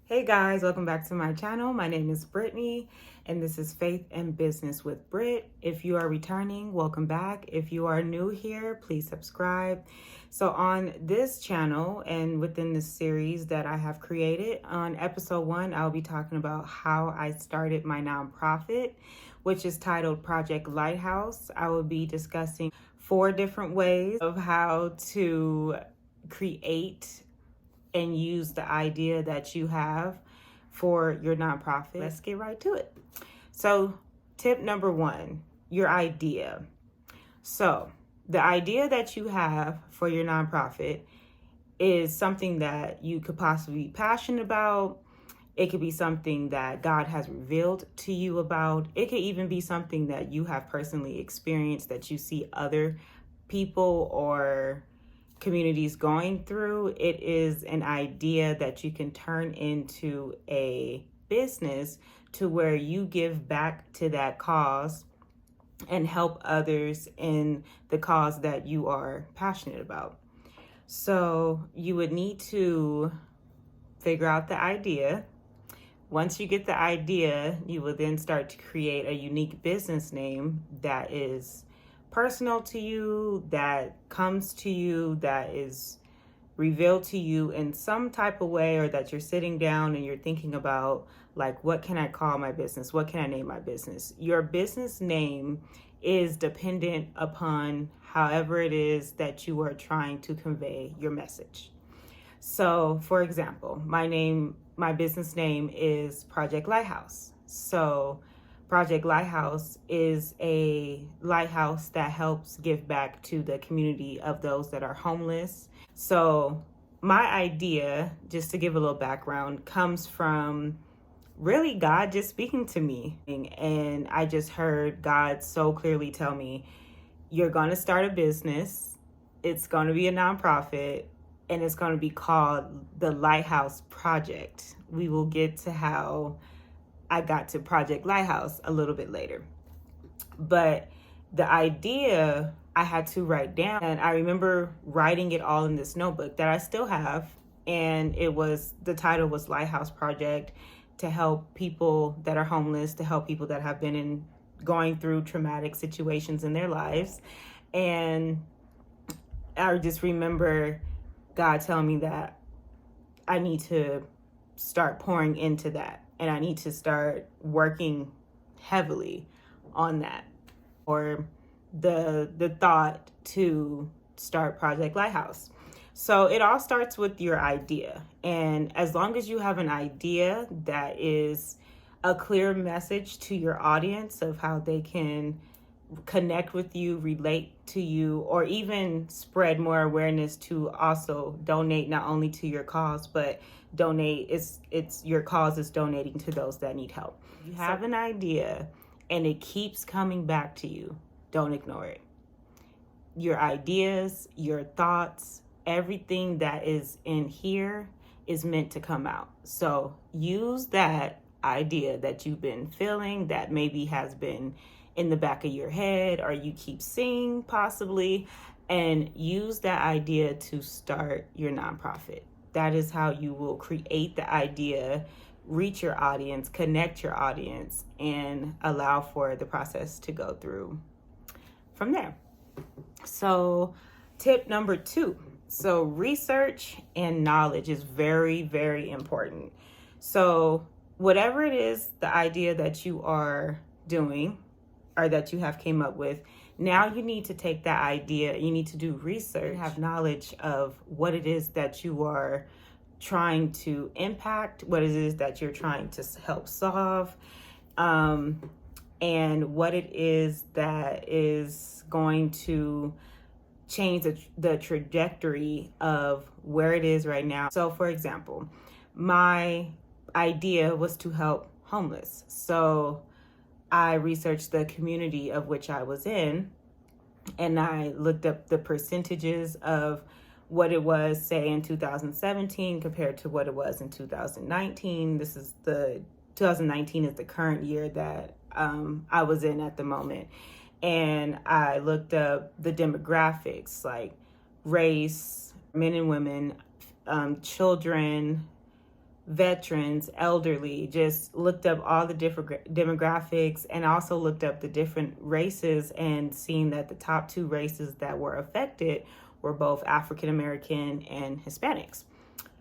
Hey guys, welcome back to my channel. My name is Brittany and this is Faith and Business with Britt. If you are returning, welcome back. If you are new here, please subscribe. So on this channel and within this series that I have created, on episode 1, I'll be talking about how I started my nonprofit, which is titled Project Lighthouse. I will be discussing 4 different ways of how to create and use the idea that you have for your nonprofit. Let's get right to it. So, tip number 1, your idea. So, the idea that you have for your nonprofit is something that you could possibly be passionate about. It could be something that God has revealed to you about. It could even be something that you have personally experienced that you see other people or communities going through. It is an idea that you can turn into a business to where you give back to that cause and help others in the cause that you are passionate about. So you would need to figure out the idea. Once you get the idea, you will then start to create a unique business name that is personal to you, that comes to you, that is revealed to you in some type of way, or that you're sitting down and you're thinking about, like, what can I call my business? What can I name my business? Your business name is dependent upon however it is that you are trying to convey your message. So, for example, my business name is Project Lighthouse. So, Project Lighthouse is a lighthouse that helps give back to the community of those that are homeless. So, my idea, just to give a little background, comes from really God just speaking to me. And I just heard God so clearly tell me, you're going to start a business, it's going to be a nonprofit, and it's going to be called the Lighthouse Project. We will get to how I got to Project Lighthouse a little bit later. But the idea I had to write down, and I remember writing it all in this notebook that I still have. And the title was Lighthouse Project, to help people that are homeless, to help people that have been going through traumatic situations in their lives. And I just remember God telling me that I need to start pouring into that, and I need to start working heavily on that, or the thought to start Project Lighthouse. So it all starts with your idea, and as long as you have an idea that is a clear message to your audience of how they can connect with you, relate to you, or even spread more awareness to also donate not only to your cause, but donate, it's your cause is donating to those that need help. You have an idea and it keeps coming back to you, don't ignore it. Your ideas, your thoughts, everything that is in here is meant to come out. So use that idea that you've been feeling, that maybe has been in the back of your head, or you keep seeing possibly, and use that idea to start your nonprofit. That is how you will create the idea, reach your audience, connect your audience, and allow for the process to go through from there. So, tip number 2. So, research and knowledge is very, very important. So, whatever it is, the idea that you are doing or that you have came up with, now you need to take that idea, you need to do research, have knowledge of what it is that you are trying to impact, what it is that you're trying to help solve, and what it is that is going to change the trajectory of where it is right now. So, for example, my idea was to help homeless. So I researched the community of which I was in, and I looked up the percentages of what it was, say, in 2017 compared to what it was in 2019. 2019 is the current year that I was in at the moment. And I looked up the demographics, like race, men and women, children, veterans, elderly, just looked up all the different demographics, and also looked up the different races, and seen that the top two races that were affected were both African American and Hispanics.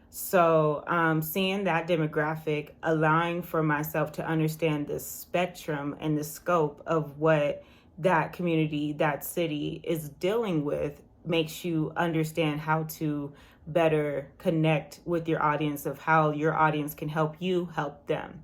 So seeing that demographic, allowing for myself to understand the spectrum and the scope of what that community, that city is dealing with, makes you understand how to better connect with your audience, of how your audience can help you help them.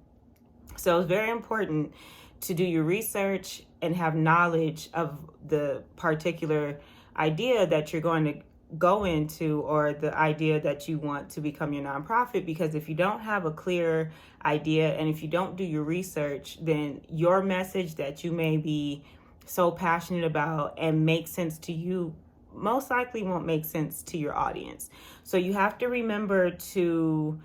So it's very important to do your research and have knowledge of the particular idea that you're going to go into, or the idea that you want to become your nonprofit. Because if you don't have a clear idea, and if you don't do your research, then your message that you may be so passionate about and make sense to you most likely won't make sense to your audience. So you have to remember to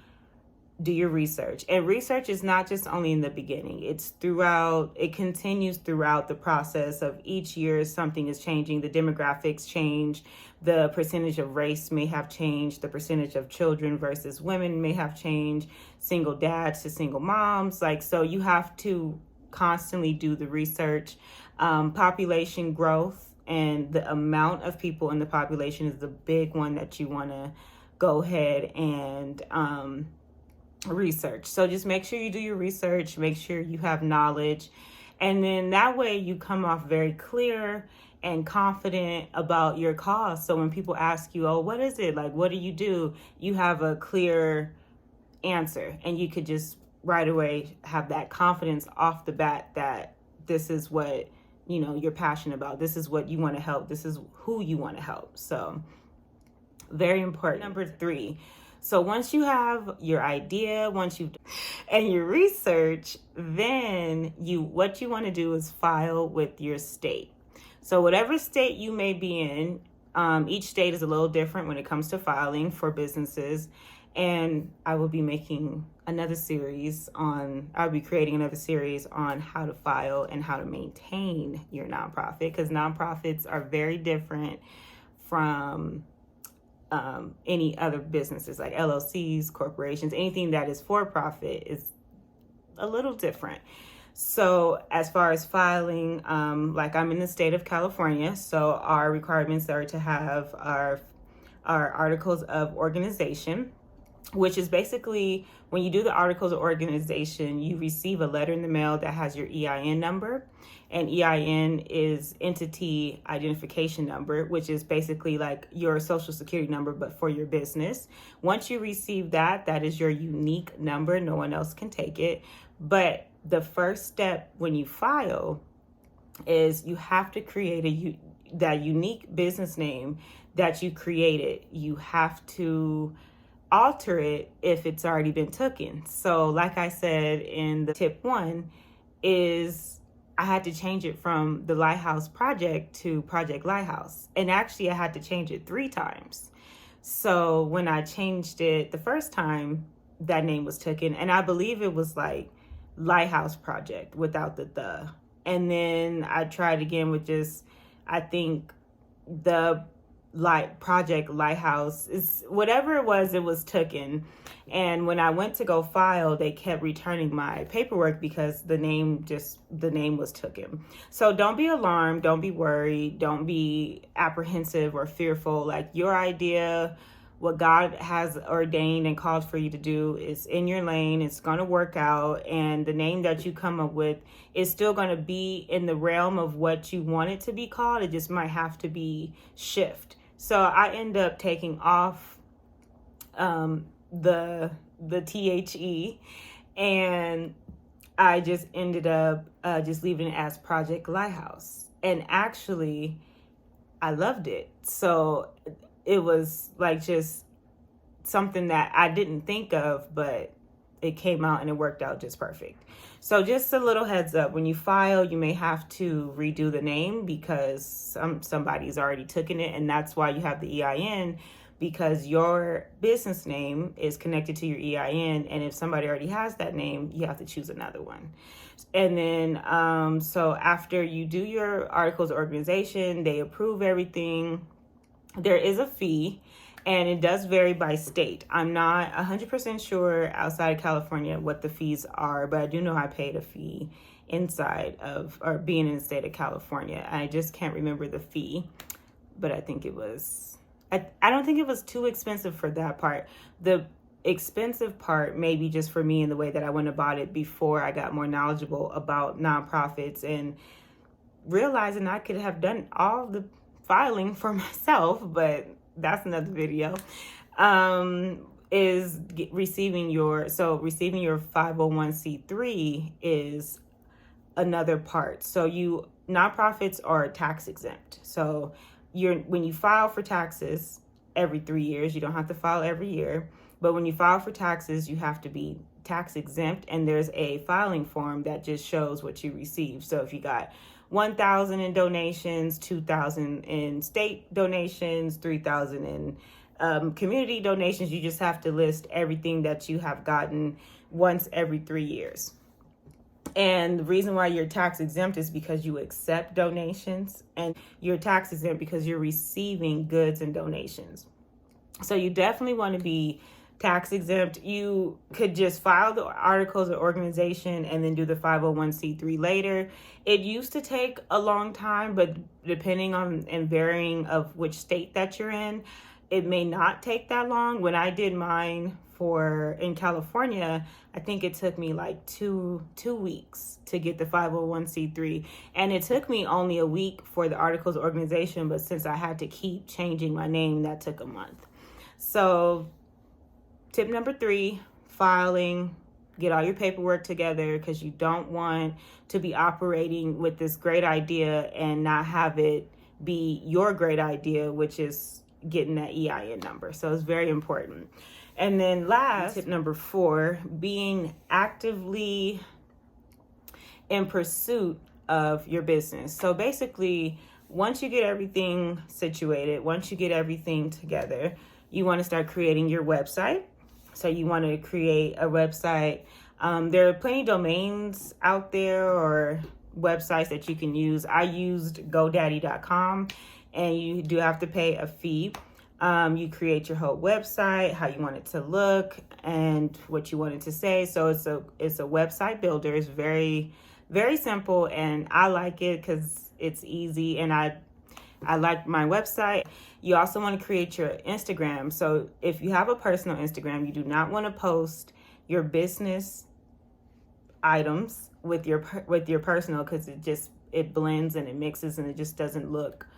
do your research. And research is not just only in the beginning, it's throughout, it continues throughout the process of each year. Something is changing, the demographics change, the percentage of race may have changed, the percentage of children versus women may have changed, single dads to single moms. So you have to constantly do the research. Population growth and the amount of people in the population is the big one that you want to go ahead and research. So just make sure you do your research, make sure you have knowledge, and then that way you come off very clear and confident about your cause. So when people ask you, oh, what is it? What do? You have a clear answer, and you could just right away have that confidence off the bat that this is what you're passionate about. This is what you want to help. This is who you want to help. So very important. Number 3. So once you have your idea, and your research, then what you want to do is file with your state. So whatever state you may be in, each state is a little different when it comes to filing for businesses. And I will be creating another series on how to file and how to maintain your nonprofit, because nonprofits are very different from any other businesses, like LLCs, corporations. Anything that is for profit is a little different. So as far as filing, I'm in the state of California, so our requirements are to have our articles of organization, which is basically when you do the articles of organization, you receive a letter in the mail that has your EIN number. And EIN is entity identification number, which is basically like your social security number, but for your business. Once you receive that, that is your unique number. No one else can take it. But the first step when you file is you have to create that unique business name that you created. You have to alter it if it's already been taken. So like I said in the tip 1 is I had to change it from the Lighthouse Project to Project Lighthouse. And actually I had to change it 3 times. So when I changed it the first time, that name was taken, and I believe it was like Lighthouse Project without the. And then I tried again with just, I think the Project Lighthouse is whatever it was taken. And when I went to go file, they kept returning my paperwork because the name was taken. So don't be alarmed, don't be worried, don't be apprehensive or fearful. Like, your idea, what God has ordained and called for you to do is in your lane. It's going to work out, and the name that you come up with is still going to be in the realm of what you want it to be called. It just might have to be shift. So I end up taking off the THE, and I just ended up just leaving it as Project Lighthouse. And actually, I loved it. So it was like just something that I didn't think of, but it came out and it worked out just perfect. So just a little heads up, when you file, you may have to redo the name because somebody's already taken it, and that's why you have the EIN, because your business name is connected to your EIN, and if somebody already has that name, you have to choose another one. And then so after you do your articles of organization, they approve everything. There is a fee, And it does vary by state. I'm not 100% sure outside of California what the fees are, but I do know I paid a fee inside of, or being in the state of California. I just can't remember the fee, but I think it was, I don't think it was too expensive for that part. The expensive part maybe just for me in the way that I went about it before I got more knowledgeable about nonprofits and realizing I could have done all the filing for myself, but that's another video. Is receiving your 501c3 is another part. So nonprofits are tax exempt. So when you file for taxes every 3 years, you don't have to file every year, but when you file for taxes, you have to be tax exempt, and there's a filing form that just shows what you received. So if you got 1,000 in donations, 2,000 in state donations, 3,000 in community donations, you just have to list everything that you have gotten once every 3 years. And the reason why you're tax exempt is because you accept donations, and you're tax exempt because you're receiving goods and donations. So you definitely want to be tax exempt. You could just file the articles of organization and then do the 501c3 later. It used to take a long time, but depending on and varying of which state that you're in, it may not take that long. When I did mine in California, I think it took me like two weeks to get the 501c3, and it took me only a week for the articles of organization, but since I had to keep changing my name, that took a month. So tip number 3, filing. Get all your paperwork together, because you don't want to be operating with this great idea and not have it be your great idea, which is getting that EIN number. So it's very important. And then last, tip number 4, being actively in pursuit of your business. So basically, once you get everything situated, once you get everything together, you want to start creating your website. So you want to create a website. There are plenty of domains out there or websites that you can use. I used GoDaddy.com, and you do have to pay a fee. You create your whole website, how you want it to look, and what you want it to say. So it's a website builder. It's very, very simple, and I like it because it's easy, and I like my website. You also want to create your Instagram. So if you have a personal Instagram, you do not want to post your business items with your personal, because it blends and it mixes, and it just doesn't look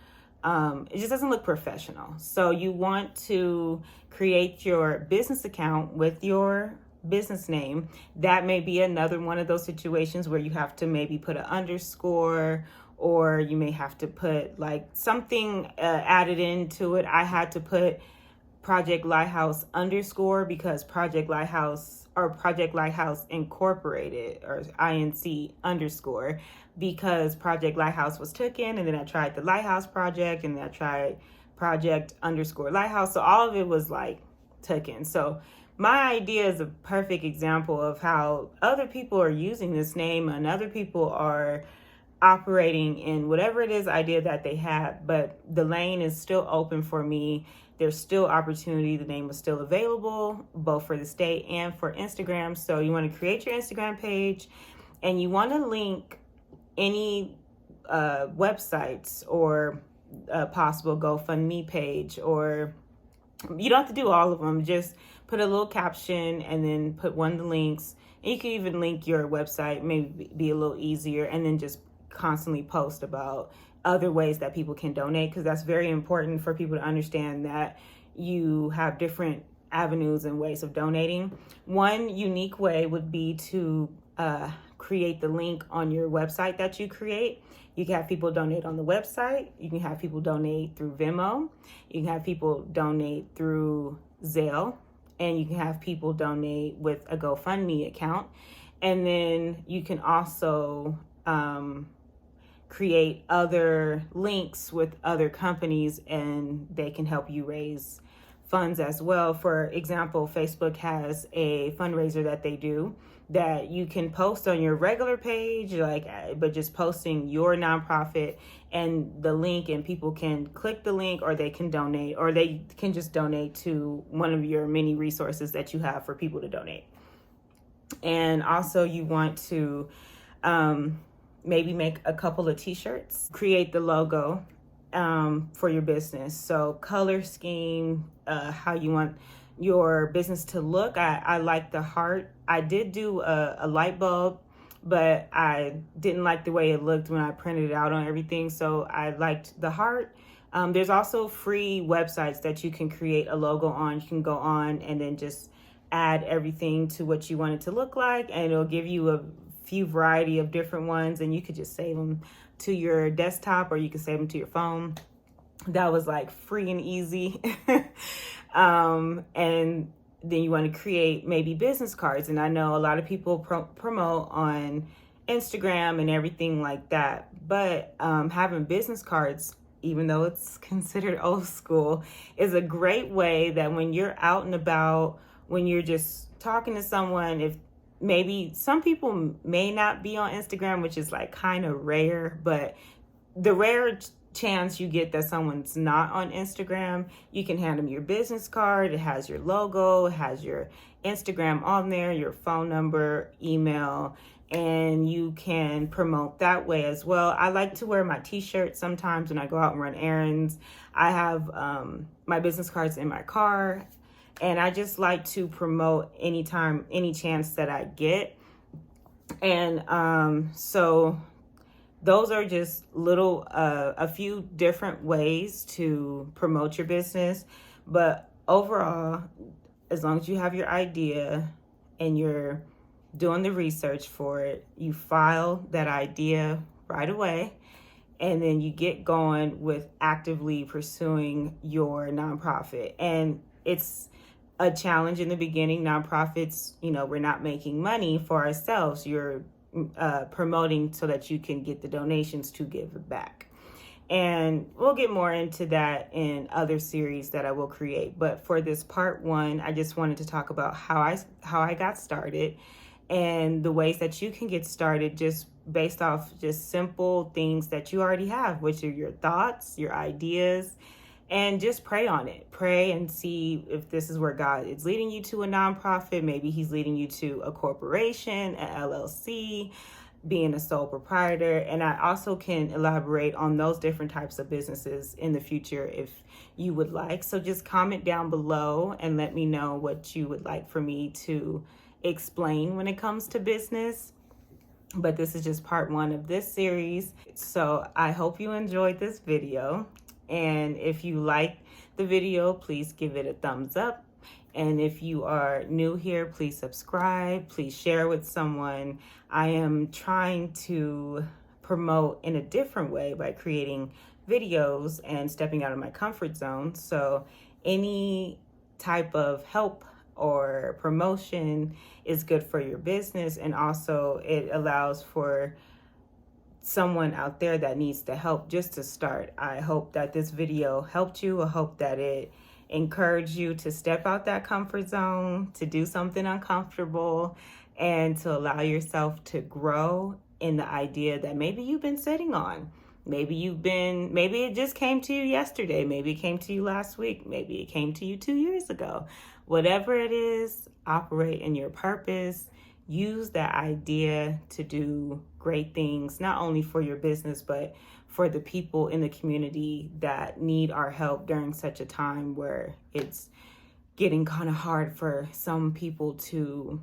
professional. So you want to create your business account with your business name. That may be another one of those situations where you have to maybe put an underscore, or you may have to put like something added into it. I had to put Project Lighthouse underscore because Project Lighthouse Incorporated, or INC underscore, because Project Lighthouse was taken, and then I tried the Lighthouse Project, and then I tried Project underscore Lighthouse. So all of it was like taken. So my idea is a perfect example of how other people are using this name, and other people are operating in whatever it is idea that they have, but the lane is still open for me. There's still opportunity. The name is still available, both for the state and for Instagram. So you want to create your Instagram page, and you want to link any websites or possible GoFundMe page, or you don't have to do all of them. Just put a little caption and then put one of the links. And you can even link your website, maybe be a little easier, and then just constantly post about other ways that people can donate, because that's very important for people to understand that you have different avenues and ways of donating. One unique way would be to create the link on your website that you create. You can have people donate on the website. You can have people donate through Venmo. You can have people donate through Zelle, and you can have people donate with a GoFundMe account. And then you can also create other links with other companies, and they can help you raise funds as well. For example, Facebook has a fundraiser that they do that you can post on your regular page, but just posting your nonprofit and the link, and people can click the link, or they can donate, or they can just donate to one of your many resources that you have for people to donate. And also you want to maybe make a couple of t-shirts, create the logo for your business. So color scheme, how you want your business to look. I like the heart. I did do a light bulb, but I didn't like the way it looked when I printed it out on everything. So I liked the heart. There's also free websites that you can create a logo on. You can go on and then just add everything to what you want it to look like, and it'll give you a few variety of different ones, and you could just save them to your desktop, or you can save them to your phone. That was like free and easy. And then you want to create maybe business cards, and I know a lot of people promote on Instagram and everything like that, but having business cards, even though it's considered old school, is a great way that when you're out and about, when you're just talking to someone, if maybe some people may not be on Instagram, which is like kind of rare, but the rare chance you get that someone's not on Instagram, you can hand them your business card. It has your logo, it has your Instagram on there, your phone number, email, and you can promote that way as well. I like to wear my t-shirts sometimes when I go out and run errands. I have my business cards in my car, and I just like to promote anytime, any chance that I get. And so those are just little, a few different ways to promote your business. But overall, as long as you have your idea and you're doing the research for it, you file that idea right away, and then you get going with actively pursuing your nonprofit. And it's a challenge in the beginning. Nonprofits, we're not making money for ourselves. You're promoting so that you can get the donations to give back. And we'll get more into that in other series that I will create. But for this part one, I just wanted to talk about how I got started, and the ways that you can get started just based off just simple things that you already have, which are your thoughts, your ideas, and just pray on it. Pray and see if this is where God is leading you to a nonprofit. Maybe he's leading you to a corporation, an LLC, being a sole proprietor. And I also can elaborate on those different types of businesses in the future if you would like. So just comment down below and let me know what you would like for me to explain when it comes to business. But this is just part one of this series. So I hope you enjoyed this video. And if you like the video, please give it a thumbs up. And if you are new here, please subscribe. Please share with someone. I am trying to promote in a different way by creating videos and stepping out of my comfort zone. So any type of help or promotion is good for your business. And also it allows for someone out there that needs the help just to start. I hope that this video helped you. I hope that it encouraged you to step out that comfort zone, to do something uncomfortable, and to allow yourself to grow in the idea that maybe you've been sitting on. Maybe it just came to you yesterday. Maybe it came to you last week. Maybe it came to you 2 years ago. Whatever it is, operate in your purpose. Use that idea to do great things, not only for your business, but for the people in the community that need our help during such a time where it's getting kind of hard for some people to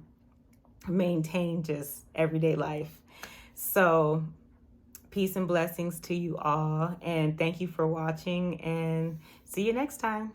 maintain just everyday life. So peace and blessings to you all, and thank you for watching, and see you next time.